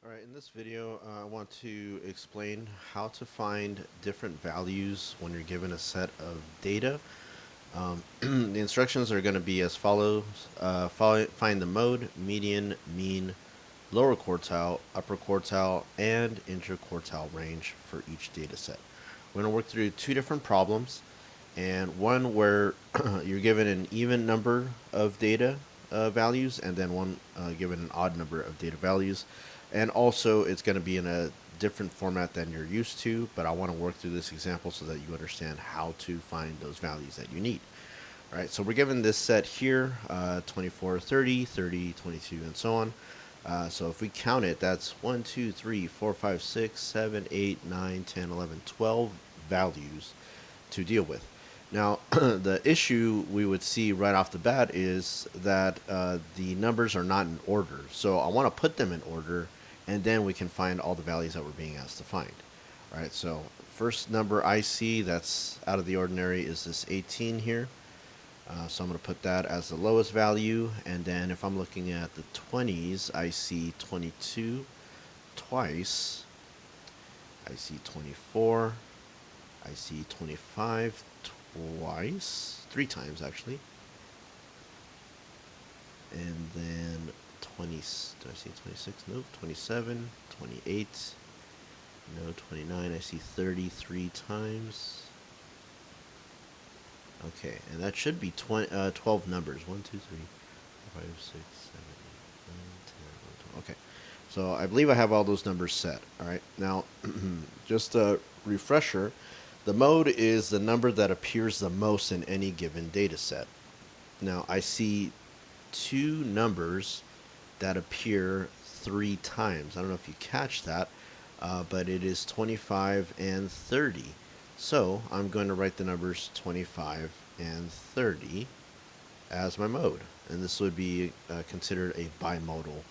Alright, in this video, I want to explain how to find different values when you're given a set of data. The instructions are going to be as follows. Find the mode, median, mean, lower quartile, upper quartile, and interquartile range for each data set. We're going to work through two different problems, and one where you're given an even number of data values, and then one given an odd number of data values. And also, it's going to be in a different format than you're used to, but I want to work through this example so that you understand how to find those values that you need. All right, so we're given this set here, 24, 30, 30, 22, and so on. So if we count it, that's 1, 2, 3, 4, 5, 6, 7, 8, 9, 10, 11, 12 values to deal with. Now, the issue we would see right off the bat is that the numbers are not in order. So I want to put them in order, and then we can find all the values that we're being asked to find. All right, so first number I see that's out of the ordinary is this 18 here. So I'm going to put that as the lowest value, and then if I'm looking at the 20s, I see 22 twice. I see 24. I see 25 twice, 3 times actually, and then 20, do I see 26? Nope. 27, 28, no. 29, I see 33 times. Okay, and that should be 12 numbers. 1, 2, 3, 4, 5, 6, 7, 8, 9, 10, 11, 12. Okay, so I believe I have all those numbers set. All right, now just a refresher. The mode is the number that appears the most in any given data set. Now, I see 2 numbers that appear 3 times. I don't know if you catch that, but it is 25 and 30. So I'm going to write the numbers 25 and 30 as my mode. And this would be considered a bimodal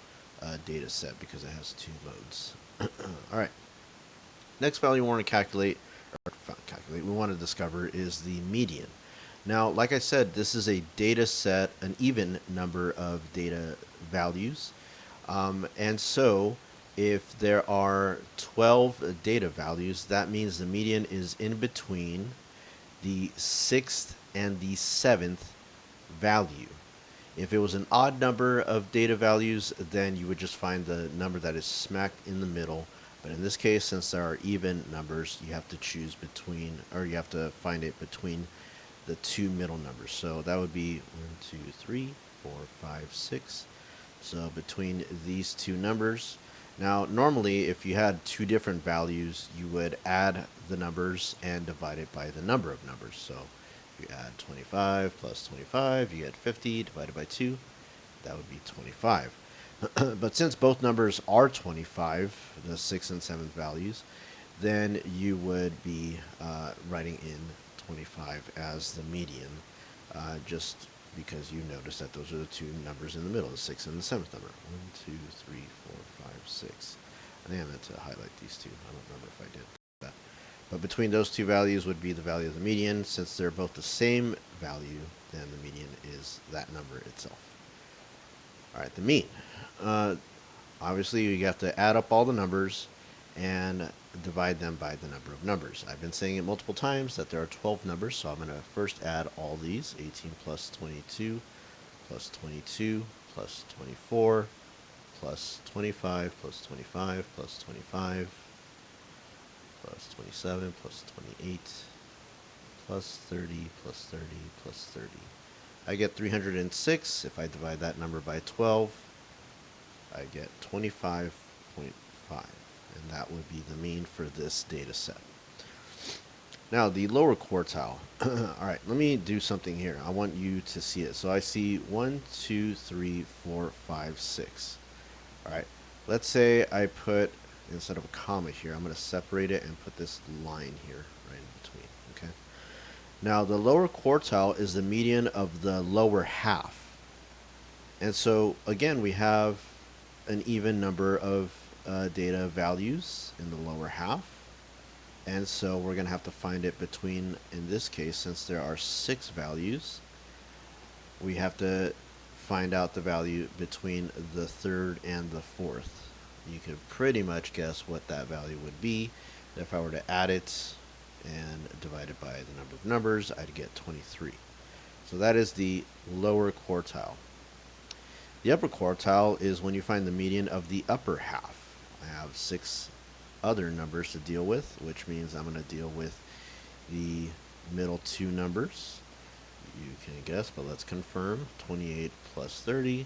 data set because it has 2 modes. All right. Next value we want to we want to discover is the median. Now, like I said, this is a data set, an even number of data values. And so if there are 12 data values, that means the median is in between the 6th and the 7th value. If it was an odd number of data values, then you would just find the number that is smack in the middle. But in this case, since there are even numbers, you have to choose between, or you have to find it between the 2 middle numbers. So that would be 1, 2, 3, 4, 5, 6. So between these 2 numbers. Now, normally, if you had 2 different values, you would add the numbers and divide it by the number of numbers. So if you add 25 plus 25, you get 50 divided by 2. That would be 25. But since both numbers are 25, the 6th and 7th values, then you would be writing in 25 as the median, just because you notice that those are the 2 numbers in the middle, the 6th and the 7th number. 1, 2, 3, 4, 5, 6. I think I meant to highlight these 2. I don't remember if I did that. But between those 2 values would be the value of the median. Since they're both the same value, then the median is that number itself. All right, the mean. Obviously, you have to add up all the numbers and divide them by the number of numbers. I've been saying it multiple times that there are 12 numbers, so I'm going to first add all these. 18 plus 22 plus 22 plus 24 plus 25 plus 25 plus 25 plus 27 plus 28 plus 30 plus 30 plus 30. I get 306. If I divide that number by 12, I get 25.5, and that would be the mean for this data set. Now, the lower quartile. All right, let me do something here. I want you to see it. So I see 1, 2, 3, 4, 5, 6. All right, let's say I put, instead of a comma here, I'm going to separate it and put this line here right in between, okay? Now, the lower quartile is the median of the lower half. And so, again, we have an even number of data values in the lower half. And so we're going to have to find it between, in this case, since there are 6 values, we have to find out the value between the 3rd and the 4th. you could pretty much guess what that value would be. If I were to add it and divide it by the number of numbers, I'd get 23. So that is the lower quartile. The upper quartile is when you find the median of the upper half. I have 6 other numbers to deal with, which means I'm going to deal with the middle 2 numbers. You can guess, but let's confirm. 28 plus 30,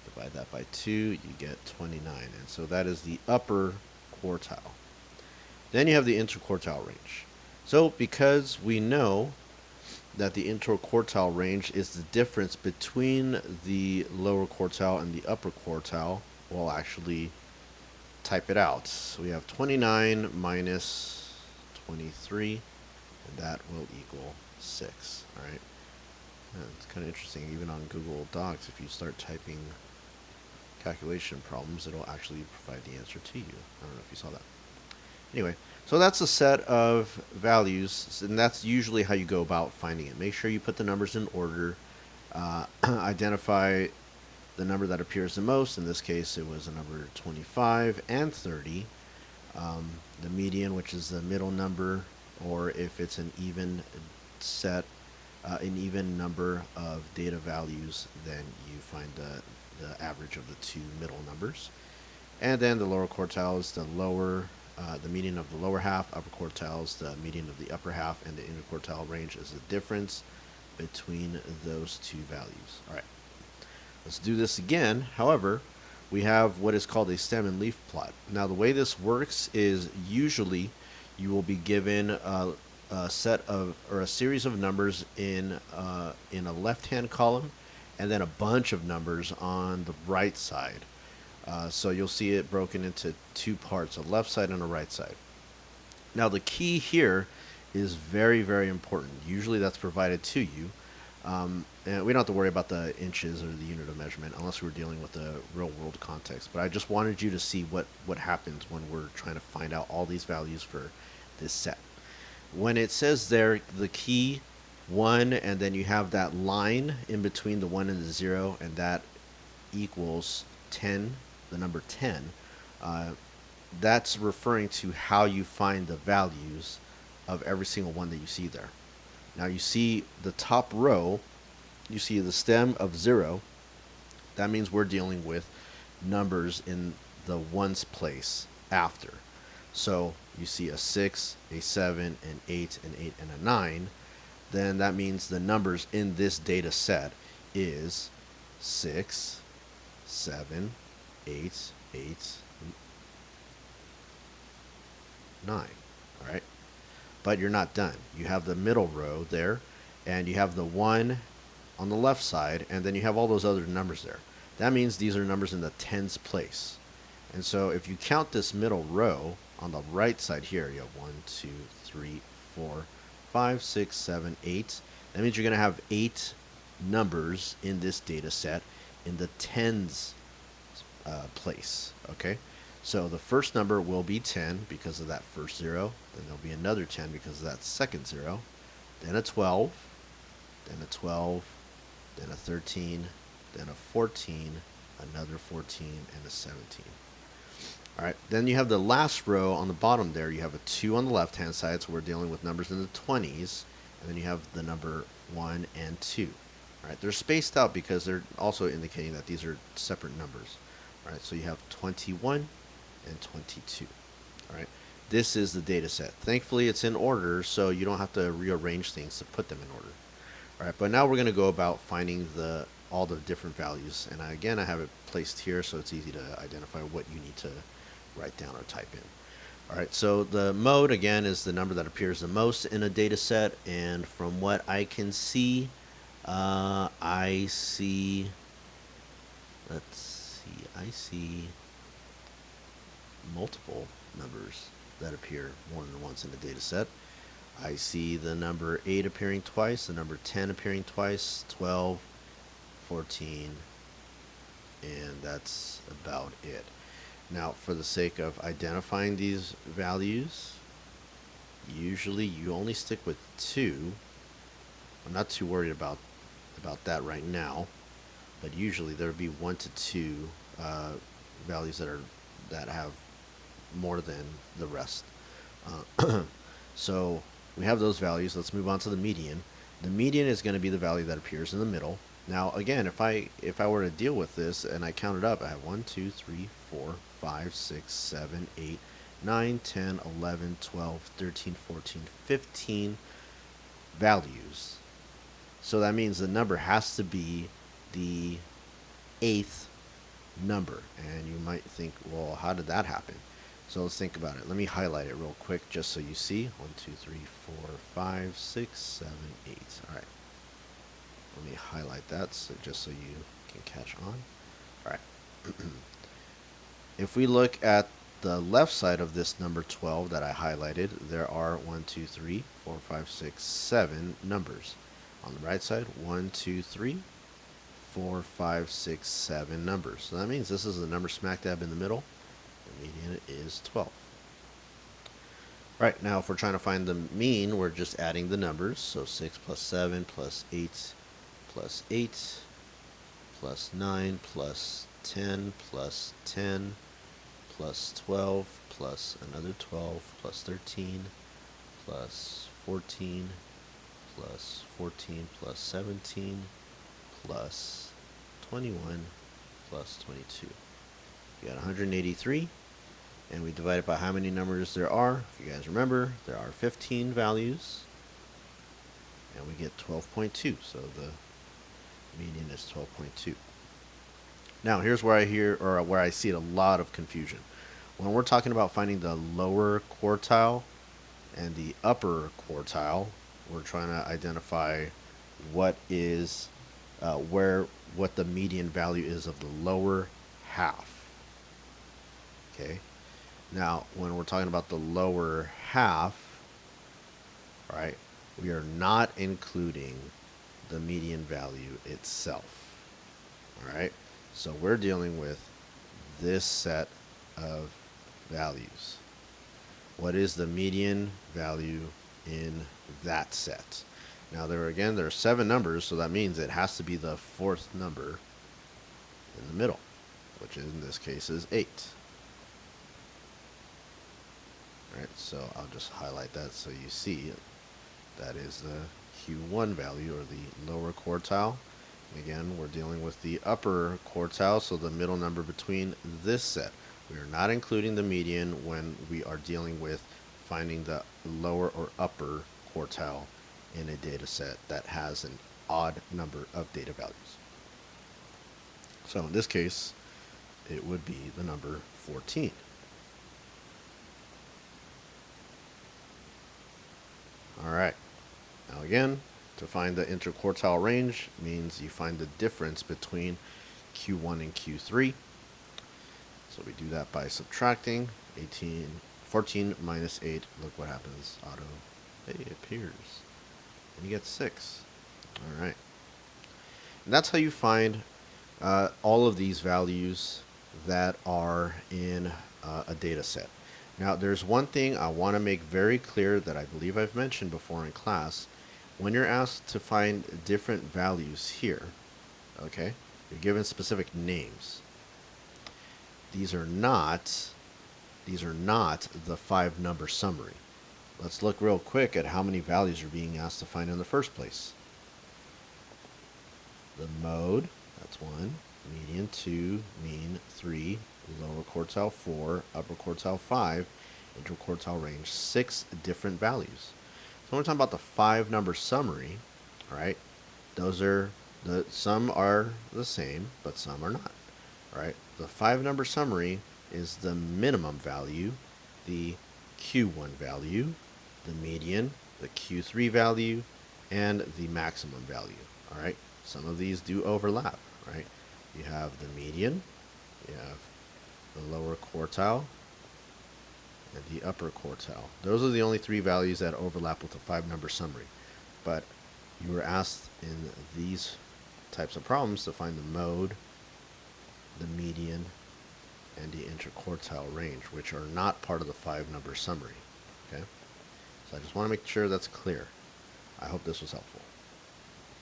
divide that by 2, you get 29. And so that is the upper quartile. Then you have the interquartile range. So because we know that the interquartile range is the difference between the lower quartile and the upper quartile, we'll actually type it out. So we have 29 minus 23, and that will equal 6. All right. And it's kind of interesting, even on Google Docs, if you start typing calculation problems, it'll actually provide the answer to you. I don't know if you saw that. Anyway, so that's a set of values, and that's usually how you go about finding it. Make sure you put the numbers in order, identify the number that appears the most. In this case, it was a number 25 and 30. The median, which is the middle number, or if it's an even set, an even number of data values, then you find the average of the 2 middle numbers. And then the lower quartile is the lower, the median of the lower half, upper quartile is the median of the upper half, and the interquartile range is the difference between those 2 values. All right, let's do this again. However, we have what is called a stem and leaf plot. Now, the way this works is usually you will be given a set of, or a series of numbers in a left-hand column, and then a bunch of numbers on the right side. So you'll see it broken into 2 parts, a left side and a right side. Now the key here is very, very important. Usually that's provided to you. And we don't have to worry about the inches or the unit of measurement unless we're dealing with a real world context. But I just wanted you to see what happens when we're trying to find out all these values for this set. When it says there, the key 1, and then you have that line in between the 1 and the 0, and that equals 10, the number 10, that's referring to how you find the values of every single one that you see there. Now you see the top row, you see the stem of 0. That means we're dealing with numbers in the ones place after. So you see a 6, a 7, an 8, an 8, and a 9. Then that means the numbers in this data set is 6, 7, 8, 8, 9. All right. But you're not done. You have the middle row there, and you have the 1 on the left side, and then you have all those other numbers there. That means these are numbers in the tens place. And so if you count this middle row on the right side here, you have 1, 2, 3, 4, 5, 6, 7, 8. That means you're going to have 8 numbers in this data set in the tens place. Okay, so the first number will be 10 because of that first 0. Then there'll be another 10 because of that second 0. Then a 12. Then a 12. Then a 13. Then a 14. Another 14, and a 17. All right, then you have the last row on the bottom there. You have a 2 on the left-hand side, so we're dealing with numbers in the 20s. And then you have the number 1 and 2. All right, they're spaced out because they're also indicating that these are separate numbers. All right, so you have 21 and 22. All right, this is the data set. Thankfully, it's in order, so you don't have to rearrange things to put them in order. All right, but now we're going to go about finding all the different values. And again, I have it placed here, so it's easy to identify what you need to write down or type in. All right, so the mode, again, is the number that appears the most in a data set. And from what I can see, I see multiple numbers that appear more than once in the data set. I see the number 8 appearing twice, the number 10 appearing twice, 12, 14, and that's about it. Now, for the sake of identifying these values, usually you only stick with 2. I'm not too worried about that right now, but usually there would be 1 to 2 values that are that have more than the rest. So we have those values. Let's move on to the median. The median is going to be the value that appears in the middle. Now, again, if I were to deal with this and I count it up, I have 1, 2, 3, 4, 5, 6, 7, 8, 9, 10, 11, 12, 13, 14, 15 values. So that means the number has to be the eighth number. And you might think, well, how did that happen? So let's think about it. Let me highlight it real quick just so you see. 1, 2, 3, 4, 5, 6, 7, 8. All right. Let me highlight that just so you can catch on. All right. If we look at the left side of this number 12 that I highlighted, there are 1, 2, 3, 4, 5, 6, 7 numbers. On the right side, 1, 2, 3, 4, 5, 6, 7 numbers. So that means this is the number smack dab in the middle. The median is 12. Right, now if we're trying to find the mean, we're just adding the numbers. So 6 plus 7 plus 8 plus 8 plus 9 plus 10 plus 10 plus 12 plus another 12 plus 13 plus 14 plus 14 plus 17 plus 21 plus 22. We got 183, and we divide it by how many numbers there are. If you guys remember, there are 15 values, and we get 12.2. So the median is 12.2. Now here's where where I see a lot of confusion. When we're talking about finding the lower quartile and the upper quartile, we're trying to identify what is what the median value is of the lower half. Okay. Now, when we're talking about the lower half, right, we are not including the median value itself. All right. So we're dealing with this set of values. What is the median value in that set? Now there are 7 numbers, so that means it has to be the 4th number in the middle, which in this case is 8. Alright, so I'll just highlight that so you see it. That is the Q1 value, or the lower quartile. Again, we're dealing with the upper quartile, so the middle number between this set. We are not including the median when we are dealing with finding the lower or upper quartile in a data set that has an odd number of data values. So in this case, it would be the number 14. All right. Now again, to find the interquartile range means you find the difference between Q1 and Q3. So we do that by subtracting 14 minus 8. Look what happens. It appears. And you get 6. All right. And that's how you find all of these values that are in a data set. Now, there's one thing I want to make very clear that I believe I've mentioned before in class. When you're asked to find different values here, okay, you're given specific names. These are not the 5-number summary. Let's look real quick at how many values you're being asked to find in the first place. The mode, that's 1, median 2, mean 3, lower quartile 4, upper quartile 5, interquartile range 6 different values. So when we're talking about the 5-number summary, all right, some are the same, but some are not. All right, the 5-number summary is the minimum value, the Q1 value, the median, the Q3 value, and the maximum value. All right, some of these do overlap. Right, you have the median, you have the lower quartile, and the upper quartile. Those are the only 3 values that overlap with the 5-number summary. But you were asked in these types of problems to find the mode, the median, and the interquartile range, which are not part of the 5-number summary. Okay? So I just want to make sure that's clear. I hope this was helpful.